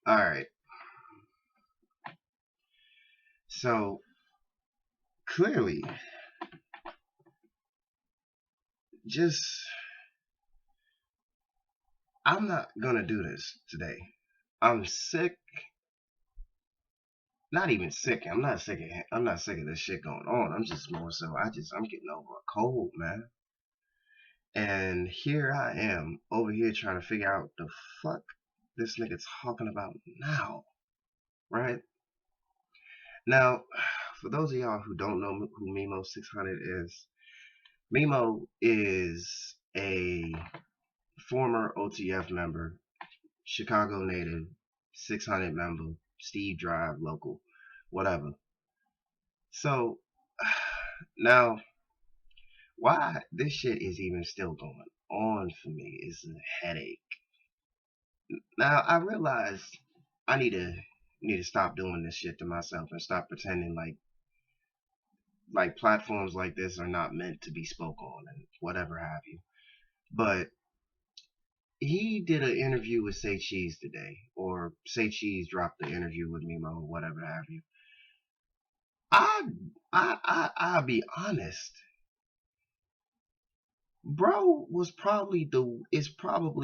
All right. So clearly, just I'm not gonna do this today. I'm sick. Not even sick. I'm not sick of. I'm not sick of this shit going on. I'm just more so. I'm getting over a cold, man. And here I am over here trying to figure out the fuck this nigga talking about now, right? Now, for those of y'all who don't know who Memo600 is, Memo is a former OTF member, Chicago native, 600 member, Steve Drive local, whatever. So, now, why this shit is even still going on for me is a headache. Now, I realized I need to stop doing this shit to myself and stop pretending like platforms like this are not meant to be spoke on and whatever have you. But he did an interview with Say Cheese today, or Say Cheese dropped the interview with Memo, or whatever have you. I I'll be honest, bro is probably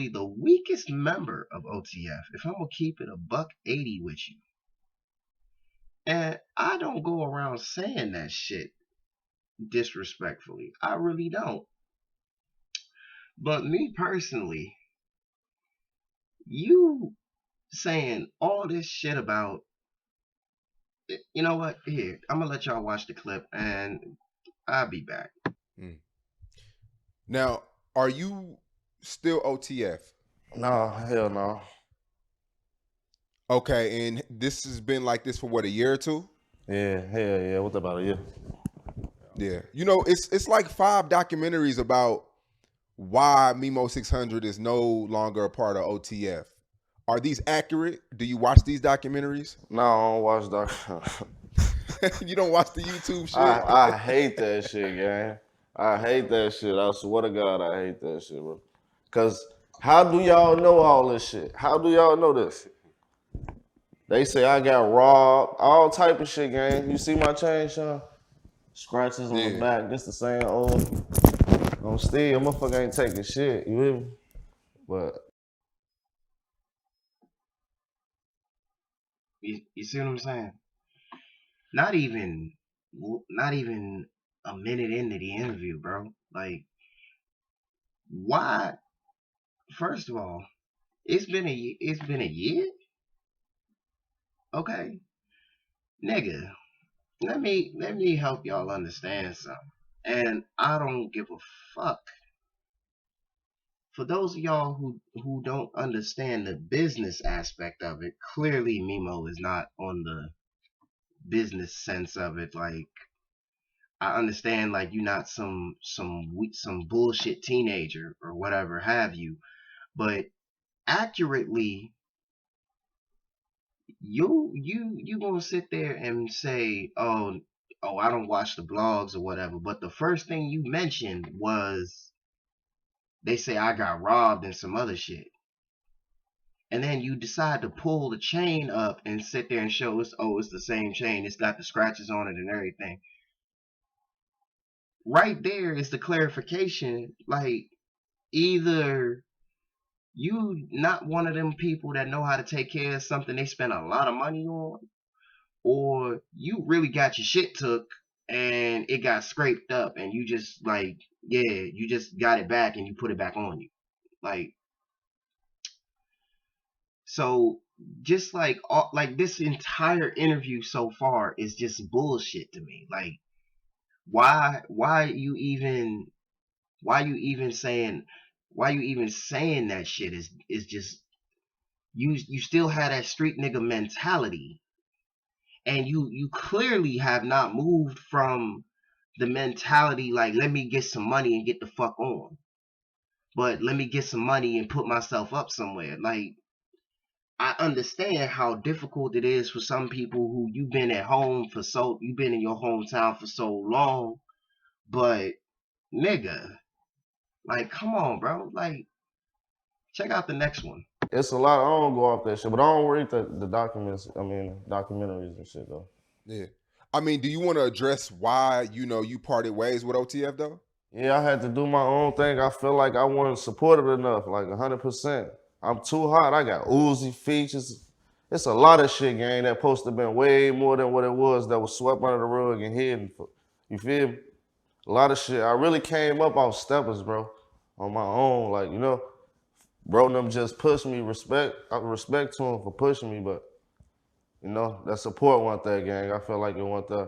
the weakest member of OTF. If I'm gonna keep it a buck 80 with you, and I don't go around saying that shit disrespectfully. I really don't. But me personally, you saying all this shit about, you know what? Here, I'm gonna let y'all watch the clip and I'll be back. Mm. Now, are you still OTF? No, hell no. Okay, and this has been like this for what, a year or two? Yeah, hell yeah. What about a year? Yeah. You know, it's like 5 documentaries about why Memo600 is no longer a part of OTF. Are these accurate? Do you watch these documentaries? No, I don't watch that. You don't watch the YouTube shit? I hate that shit, gang. I hate that shit. I swear to God, I hate that shit, bro. Cause how do y'all know all this shit? How do y'all know this? They say I got robbed, all type of shit, gang. You see my chain, Sean? Scratches on the back. This the same old. I'm still, motherfucker ain't taking shit. You hear me? But You see what I'm saying? Not even not even a minute into the interview, bro. Like, why? First of all, it's been a year. Okay, nigga. Let me help y'all understand something. And I don't give a fuck. For those of y'all who don't understand the business aspect of it, clearly Memo is not on the business sense of it. Like, I understand, like, you're not some bullshit teenager or whatever have you, but accurately, you gonna sit there and say, oh, I don't watch the blogs or whatever. But the first thing you mentioned was they say I got robbed and some other shit. And then you decide to pull the chain up and sit there and show us, oh, it's the same chain. It's got the scratches on it and everything. Right there is the clarification. Like, either you not one of them people that know how to take care of something they spend a lot of money on, or you really got your shit took and it got scraped up and you just like, yeah, you just got it back and you put it back on you. Like, so just like this entire interview so far is just bullshit to me. Like, why you even saying that shit is just, you still have that street nigga mentality, and you clearly have not moved from the mentality like, let me get some money and get the fuck on, but let me get some money and put myself up somewhere. Like, I understand how difficult it is for some people who you've been in your hometown for so long, but nigga, like, come on, bro. Like, check out the next one. It's a lot. I don't go off that shit, but I don't read the documentaries and shit though. Yeah. I mean, do you want to address why you parted ways with OTF though? Yeah, I had to do my own thing. I feel like I wasn't supported enough, like 100%. I'm too hot. I got Uzi features. It's a lot of shit, gang, that supposed to have been way more than what it was that was swept under the rug and hidden. You feel me? A lot of shit. I really came up off steppers, bro, on my own. Like, bro, them just pushed me. Respect to them for pushing me, but, that support wasn't there, gang. I felt like it wasn't there.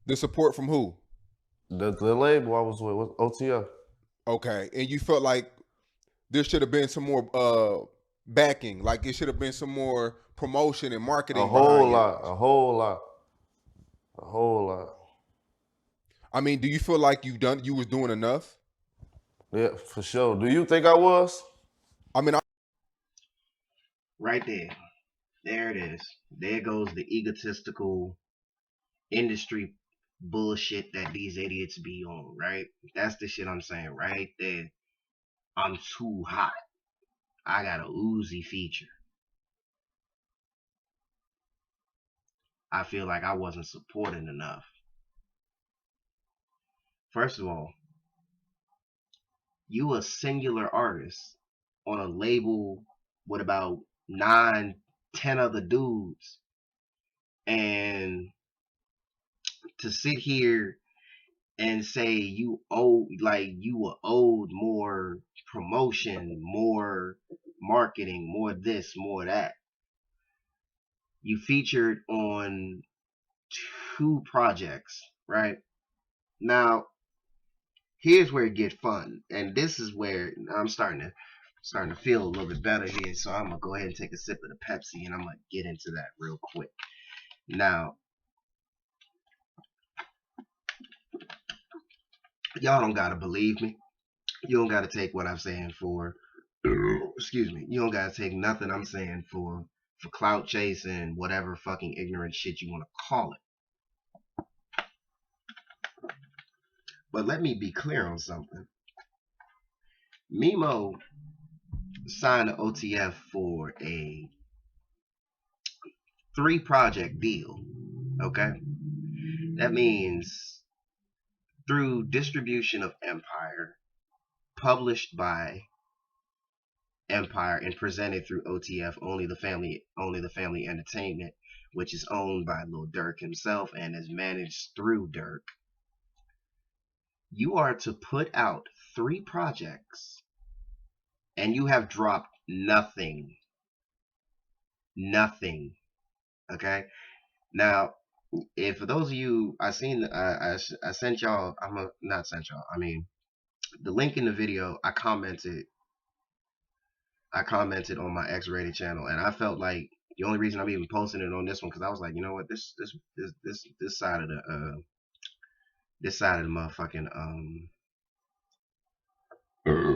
The support from who? The label I was with was OTF. Okay, and you felt like there should have been some more backing, like it should have been some more promotion and marketing. A whole lot. I mean, do you feel like you was doing enough? Yeah, for sure. Do you think I was? I mean, right there it is. There goes the egotistical industry bullshit that these idiots be on, right? That's the shit I'm saying right there. I'm too hot. I got a Uzi feature. I feel like I wasn't supported enough. First of all, you a singular artist on a label with about 9, 10 other dudes, and to sit here and say you were owed more promotion, more marketing, more this, more that. You featured on 2 projects, right? Now, here's where it gets fun, and this is where I'm starting to feel a little bit better here. So I'm gonna go ahead and take a sip of the Pepsi, and I'm gonna get into that real quick. Now, y'all don't gotta believe me. You don't gotta take what I'm saying for. Excuse me. You don't gotta take nothing I'm saying for clout chasing, whatever fucking ignorant shit you want to call it. But let me be clear on something. Memo signed to OTF for a 3-project deal. Okay? That means through distribution of Empire, published by Empire and presented through OTF, only the family entertainment, which is owned by Lil Durk himself and is managed through Durk. You are to put out 3 projects and you have dropped nothing. Okay? Now, if for those of you, I sent y'all, I mean, the link in the video, I commented on my X-rated channel, and I felt like the only reason I'm even posting it on this one, because I was like, you know what, this side of the motherfucking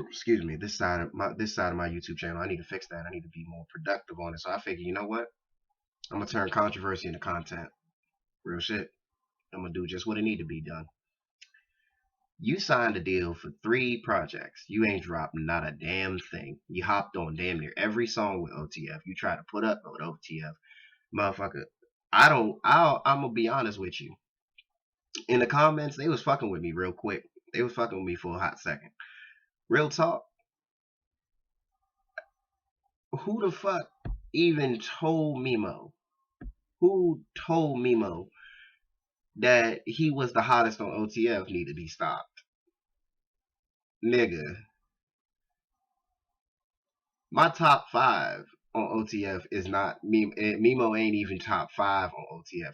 excuse me, this side of my YouTube channel, I need to fix that. I need to be more productive on it. So I figured, you know what, I'm gonna turn controversy into content. Real shit. I'm gonna do just what it need to be done. You signed a deal for 3 projects. You ain't dropped not a damn thing. You hopped on damn near every song with OTF. You try to put up with OTF. Motherfucker, I'm gonna be honest with you. In the comments, they was fucking with me real quick. They was fucking with me for a hot second. Real talk. Who the fuck even told Memo? Who told Memo that he was the hottest on OTF need to be stopped? Nigga. My top 5 on OTF is not Memo ain't even top 5 on OTF.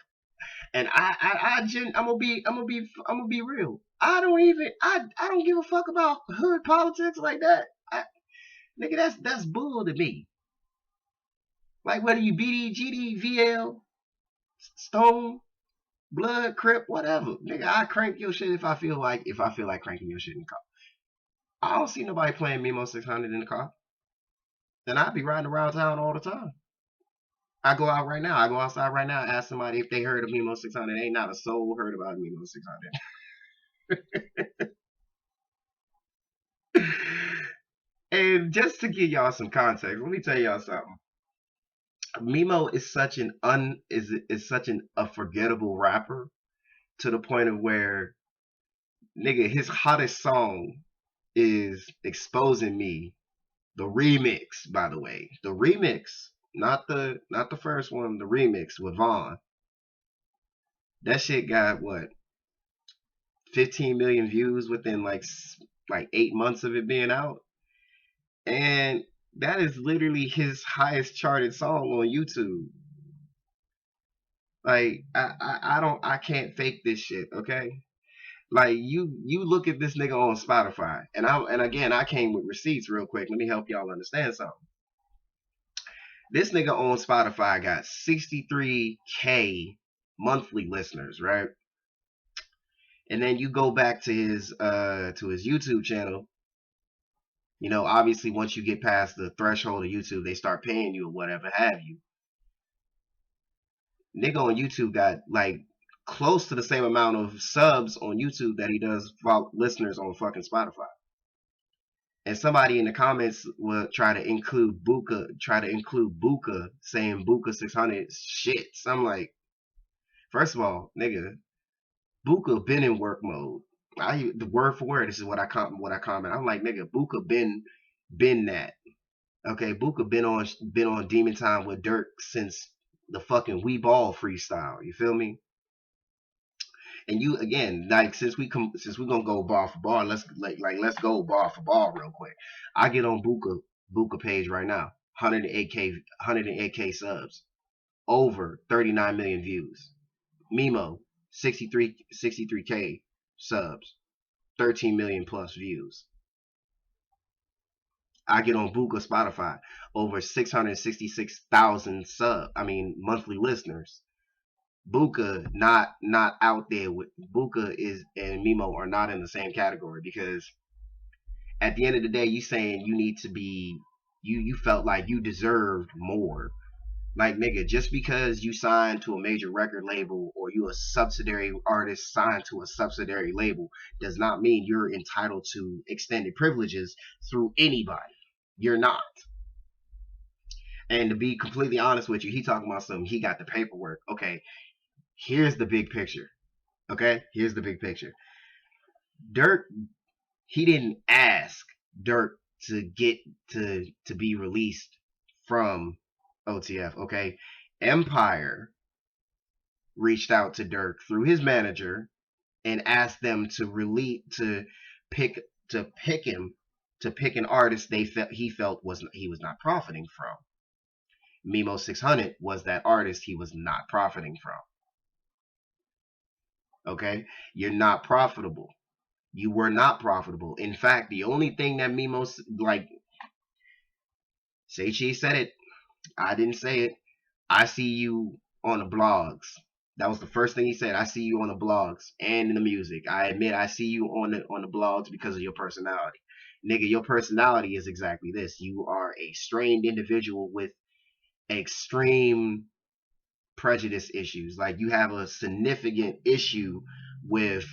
And I'm gonna be real. I don't give a fuck about hood politics like that. Nigga, that's bull to me. Like whether you BD, GD, VL, Stone, Blood, Crip, whatever. Nigga, I crank your shit if I feel like cranking your shit in the car. I don't see nobody playing Memo600 in the car. Then I'd be riding around town all the time. I go outside right now, ask somebody if they heard of Memo600. Ain't not a soul heard about Memo600. And just to give y'all some context, let me tell y'all something. Memo is such an is such an unforgettable rapper to the point of where nigga his hottest song is Exposing Me. The remix, by the way. The remix, not the first one, the remix with Vaughn. That shit got what 15 million views within like 8 months of it being out, and that is literally his highest charted song on YouTube. Like I can't fake this shit, okay? Like you look at this nigga on Spotify, and again I came with receipts real quick. Let me help y'all understand something. This nigga on Spotify got 63K monthly listeners, right? And then you go back to his YouTube channel. You know, obviously once you get past the threshold of YouTube, they start paying you or whatever have you. Nigga on YouTube got like close to the same amount of subs on YouTube that he does listeners on fucking Spotify. And somebody in the comments will try to include Buka, saying Buka 600 shit. So I'm like, first of all, nigga, Buka been in work mode. The word for word, this is what I comment. I'm like, nigga, Buka been that. Okay, Buka been on Demon Time with Dirk since the fucking We Ball freestyle. You feel me? And you again, like since we're gonna go bar for bar, let's go bar for bar real quick. I get on Buka page right now, 108k subs, over 39 million views. Memo 63k subs, 13 million plus views. I get on Buka Spotify, over 666,000 monthly listeners. Buka not out there with Buka is and Memo are not in the same category, because at the end of the day you saying you need to be you felt like you deserved more. Like nigga, just because you signed to a major record label or you a subsidiary artist signed to a subsidiary label does not mean you're entitled to extended privileges through anybody. You're not. And to be completely honest with you, he talking about something, he got the paperwork. Okay, here's the big picture. Okay, here's the big picture. Dirk, he didn't ask Dirk to get to be released from OTF. Okay, Empire reached out to Dirk through his manager and asked them to pick an artist he felt he was not profiting from. Memo600 was that artist he was not profiting from. Okay, you're not profitable. You were not profitable. In fact, the only thing that Memos like Say Cheese said it. I didn't say it. I see you on the blogs. That was the first thing he said. I see you on the blogs and in the music. I admit I see you on the blogs because of your personality. Nigga, your personality is exactly this. You are a strained individual with extreme prejudice issues. Like you have a significant issue with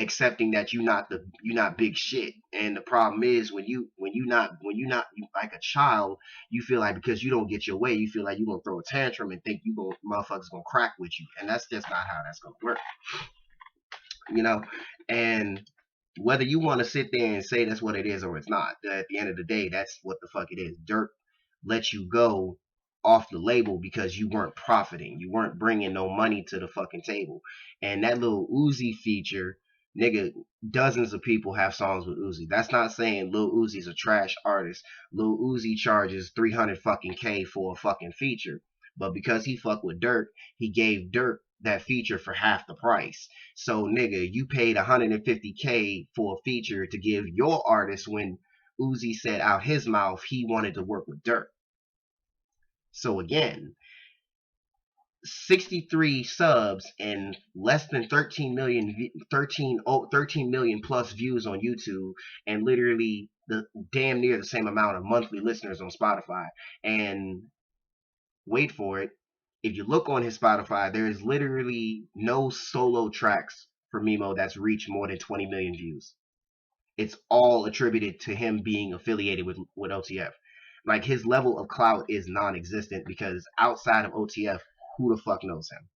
accepting that you're not big shit. And the problem is when you like a child, you feel like because you don't get your way, you feel like you're gonna throw a tantrum and think motherfuckers gonna crack with you. And that's just not how that's gonna work. You know? And whether you want to sit there and say that's what it is or it's not, at the end of the day, that's what the fuck it is. Dirk let you go off the label because you weren't profiting. You weren't bringing no money to the fucking table. And that little Uzi feature, nigga, dozens of people have songs with Uzi. That's not saying Lil Uzi's a trash artist. Lil Uzi charges 300 fucking K for a fucking feature. But because he fucked with Dirk, he gave Dirk that feature for half the price. So nigga, you paid 150K for a feature to give your artist when Uzi said out his mouth he wanted to work with Dirk. So again, 63 subs and less than 13 million plus views on YouTube, and literally the damn near the same amount of monthly listeners on Spotify. And wait for it, if you look on his Spotify, there is literally no solo tracks for Memo that's reached more than 20 million views. it's all attributed to him being affiliated with OTF. Like his level of clout is non-existent because outside of OTF, who the fuck knows him?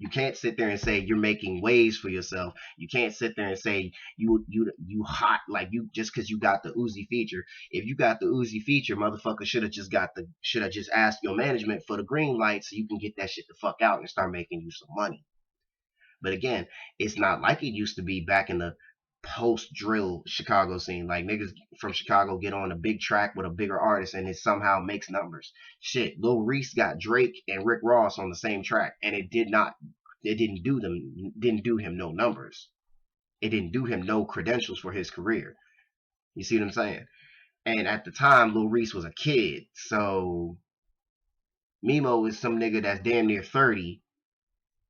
You can't sit there and say you're making waves for yourself. You can't sit there and say you hot like you just because you got the Uzi feature. If you got the Uzi feature, motherfucker should have just asked your management for the green light so you can get that shit the fuck out and start making you some money. But again, it's not like it used to be back in the post drill Chicago scene. Like niggas from Chicago get on a big track with a bigger artist and it somehow makes numbers. Shit, Lil Reese got Drake and Rick Ross on the same track and it didn't do him no numbers. It didn't do him no credentials for his career. You see what I'm saying? And at the time, Lil Reese was a kid, so Memo is some nigga that's damn near 30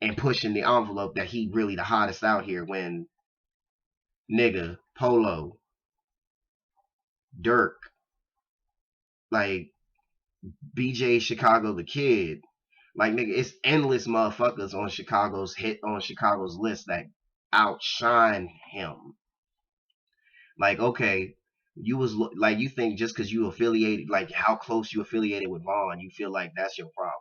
and pushing the envelope that he really the hottest out here when nigga, Polo, Dirk, like BJ Chicago the Kid, like nigga, it's endless motherfuckers on Chicago's list that outshine him. Like, okay, you was like you think just because you affiliated, like how close you affiliated with Vaughn, you feel like that's your problem.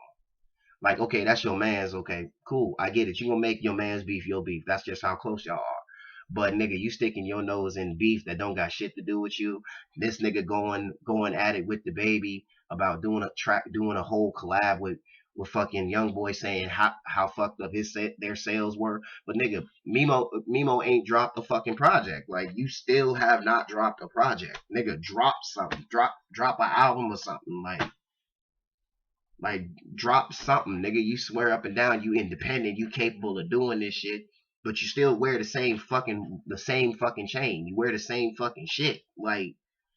Like, okay, that's your man's. Okay, cool, I get it. You gonna make your man's beef your beef. That's just how close y'all are. But nigga, you sticking your nose in beef that don't got shit to do with you. This nigga going at it with the baby about doing a whole collab with fucking Young Boy saying how fucked up their sales were. But nigga, Memo ain't dropped a fucking project. Like you still have not dropped a project. Nigga, drop something. Drop an album or something. Like drop something, nigga. You swear up and down you independent, you capable of doing this shit, but you still wear the same fucking chain. You wear the same fucking shit. Like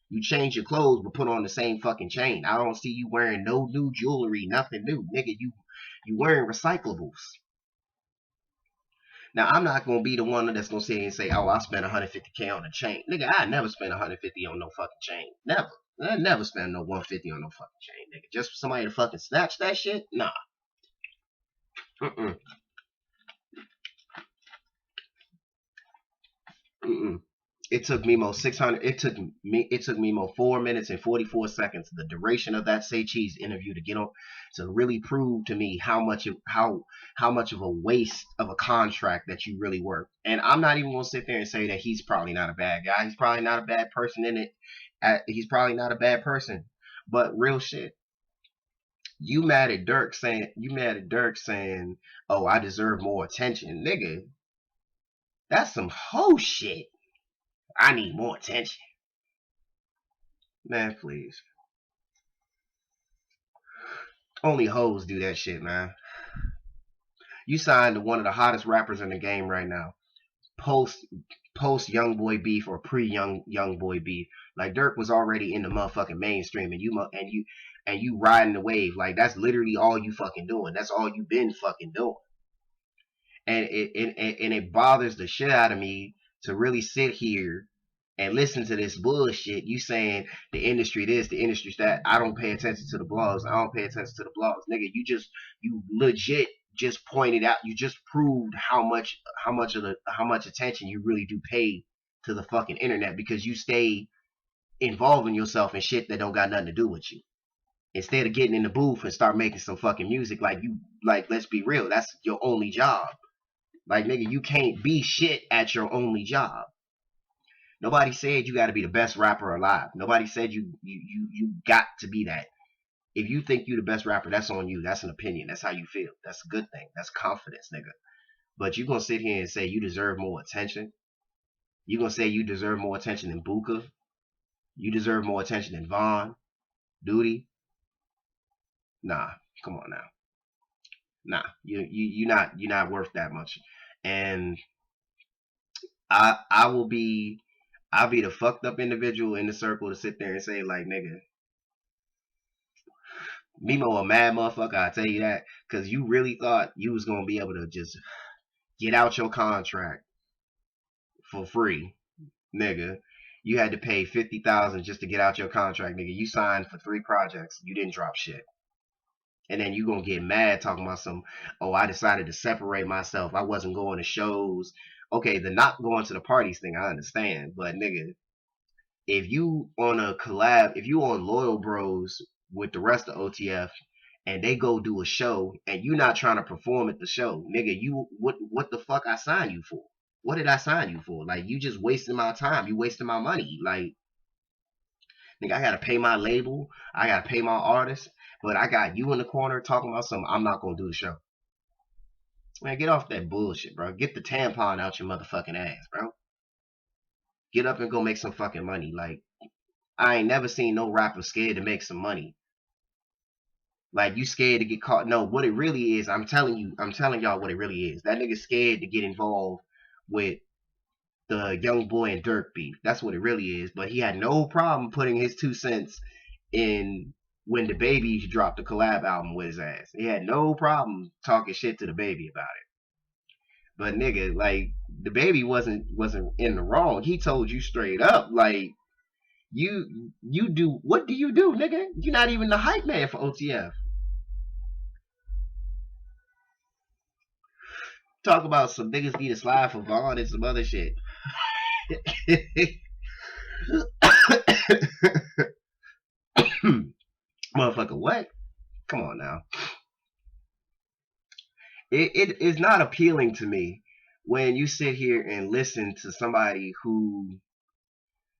you change your clothes but put on the same fucking chain. I don't see you wearing no new jewelry, nothing new, nigga. You wearing recyclables. Now I'm not gonna be the one that's gonna sit and say, oh, I spent 150K on a chain, nigga. I never spent 150 on no fucking chain, never. I never spend no 150 on no fucking chain, nigga. Just for somebody to fucking snatch that shit? Nah. Mm-mm. Mm-mm. It took Memo600. It took Memo 4 minutes and 44 seconds, the duration of that Say Cheese interview, to get on to really prove to me how much of a waste of a contract that you really were. And I'm not even gonna sit there and say that he's probably not a bad guy. He's probably not a bad person in it. He's probably not a bad person. But real shit. You mad at Dirk saying, oh, I deserve more attention. Nigga, that's some hoe shit. I need more attention. Man, please. Only hoes do that shit, man. You signed to one of the hottest rappers in the game right now. Post Young Boy beef or pre Young Boy beef. Like Dirk was already in the motherfucking mainstream, and you riding the wave. Like that's literally all you fucking doing. That's all you been fucking doing. And it bothers the shit out of me to really sit here and listen to this bullshit. You saying the industry this, the industry that. I don't pay attention to the blogs. I don't pay attention to the blogs, nigga. You legit just pointed out. You just proved how much attention you really do pay to the fucking internet because you stay involving yourself in shit that don't got nothing to do with you. Instead of getting in the booth and start making some fucking music, like let's be real, that's your only job. Like nigga, you can't be shit at your only job. Nobody said you got to be the best rapper alive. Nobody said you got to be that. If you think you the best rapper, that's on you. That's an opinion. That's how you feel. That's a good thing. That's confidence, nigga. But you gonna sit here and say you deserve more attention. You gonna say you deserve more attention than Buka. You deserve more attention than Vaughn, Duty. Nah, come on now. Nah, you're not worth that much. And I'll be the fucked up individual in the circle to sit there and say like, nigga, Memo a mad motherfucker, I tell you that, because you really thought you was gonna be able to just get out your contract for free, nigga. You had to pay $50,000 just to get out your contract, nigga. You signed for 3 projects, you didn't drop shit. And then you gonna get mad talking about some, oh, I decided to separate myself. I wasn't going to shows. okay, the not going to the parties thing, I understand, but nigga, if you on a collab, if you on Loyal Bros with the rest of OTF and they go do a show and you not trying to perform at the show, nigga, you what the fuck I signed you for? What did I sign you for? Like, you just wasting my time. You wasting my money. Like, nigga, I gotta pay my label. I gotta pay my artist. But I got you in the corner talking about something. I'm not gonna do the show. Man, get off that bullshit, bro. Get the tampon out your motherfucking ass, bro. Get up and go make some fucking money. Like, I ain't never seen no rapper scared to make some money. Like, you scared to get caught. No, what it really is, I'm telling y'all what it really is. That nigga scared to get involved with the Young Boy and Dirk beef. That's what it really is. But he had no problem putting his 2 cents in when the baby dropped the collab album with his ass. He had no problem talking shit to the baby about it. But nigga, like, the baby wasn't in the wrong. He told you straight up, like, you do, what do you do, nigga? You're not even the hype man for OTF. Talk about some niggas need to slide for Vaughn and some other shit. Motherfucker, what? Come on now. It is not appealing to me when you sit here and listen to somebody who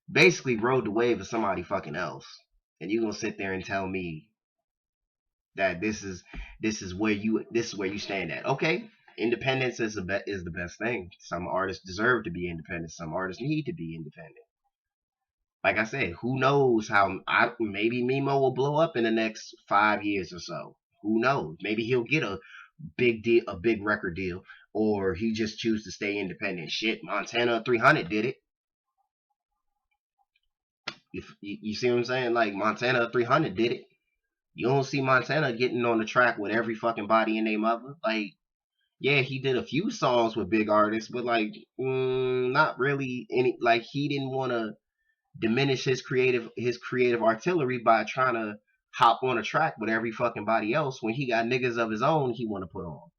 basically rode the wave of somebody fucking else, and you gonna sit there and tell me that this is where you stand at. Okay, independence is the best thing. Some artists deserve to be independent. Some artists need to be independent. Like I said, who knows how? Maybe Memo will blow up in the next 5 years or so. Who knows? Maybe he'll get a big deal, a big record deal, or he just choose to stay independent. Shit, Montana 300 did it. You see what I'm saying? Like, Montana 300 did it. You don't see Montana getting on the track with every fucking body in their mother. Like, yeah, he did a few songs with big artists, but like, not really any. Like, he didn't want to diminish his creative artillery by trying to hop on a track with every fucking body else when he got niggas of his own he want to put on.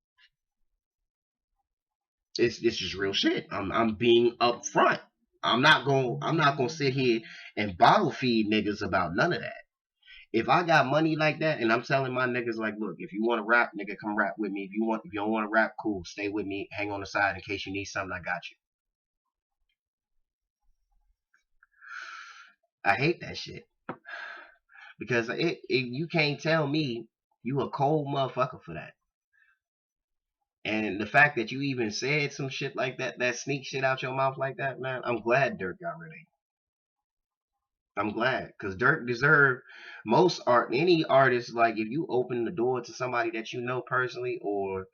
It's just real shit. I'm being upfront. I'm not gonna sit here and bottle feed niggas about none of that. If I got money like that and I'm telling my niggas, like, look, if you want to rap, nigga, come rap with me. If you don't want to rap, cool, stay with me, hang on the side in case you need something, I got you. I hate that shit. Because you can't tell me you a cold motherfucker for that. And the fact that you even said some shit like that sneak shit out your mouth like that, man, I'm glad Dirk got rid of you. I'm glad, because Dirk deserved any artist, like, if you open the door to somebody that you know personally, or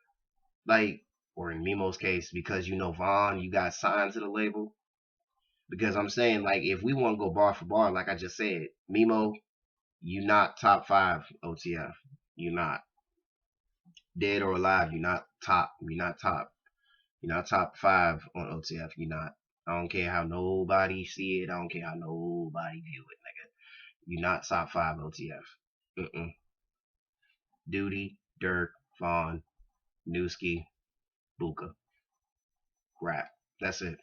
in Memo's case, because you know Vaughn, you got signed to the label. Because I'm saying, like, if we want to go bar for bar, like I just said, Memo, you not top 5 OTF. You not. Dead or alive, you're not top. You're not top. You're not top 5 on OTF. You're not. I don't care how nobody see it. I don't care how nobody view it, nigga. You're not top 5 OTF. Duty, Dirk, Vaughn, Newski, Buka. Rap. That's it.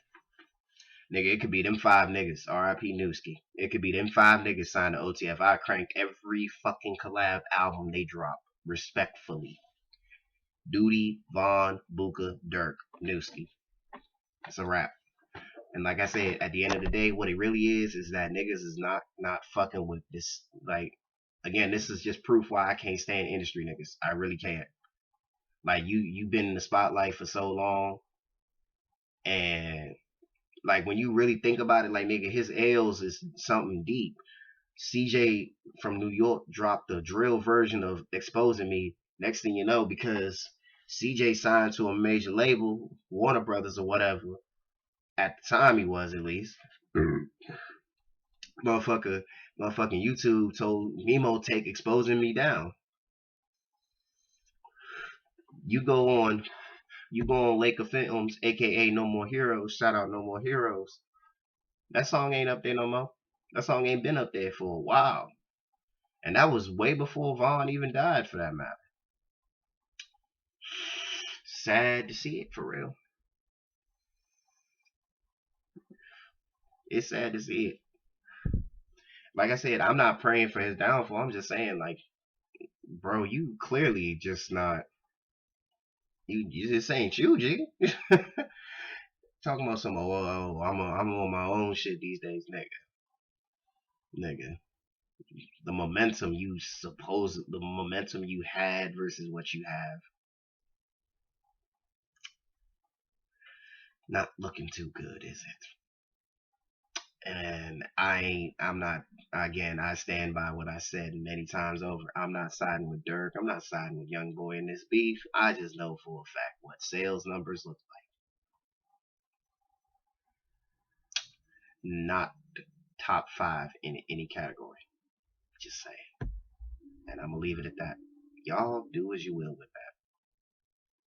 Nigga, it could be them 5 niggas. R.I.P. Newski. It could be them 5 niggas signed to OTF. I crank every fucking collab album they drop. Respectfully. Duty, Vaughn, Buka, Dirk, Newski. It's a wrap. And like I said, at the end of the day, what it really is that niggas is not fucking with this. Like, again, this is just proof why I can't stand industry niggas. I really can't. Like, you've been in the spotlight for so long, and like, when you really think about it, like, nigga, his L's is something deep. CJ from New York dropped the drill version of Exposing Me. Next thing you know, because CJ signed to a major label, Warner Brothers or whatever. At the time, he was, at least. Motherfucking YouTube told Memo take Exposing Me down. You go on Lake of Films, aka No More Heroes. Shout out No More Heroes. That song ain't up there no more. That song ain't been up there for a while. And that was way before Vaughn even died, for that matter. Sad to see it, for real. It's sad to see it. Like I said, I'm not praying for his downfall. I'm just saying, like, bro, you clearly just not. You just ain't you, G. Talking about some, I'm on my own shit these days, nigga. The momentum the momentum you had versus what you have, not looking too good, is it? And I'm not. Again, I stand by what I said many times over. I'm not siding with Dirk. I'm not siding with Young Boy in this beef. I just know for a fact what sales numbers look like. Not top 5 in any category. Just say. And I'm gonna leave it at that. Y'all do as you will with that.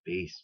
Peace.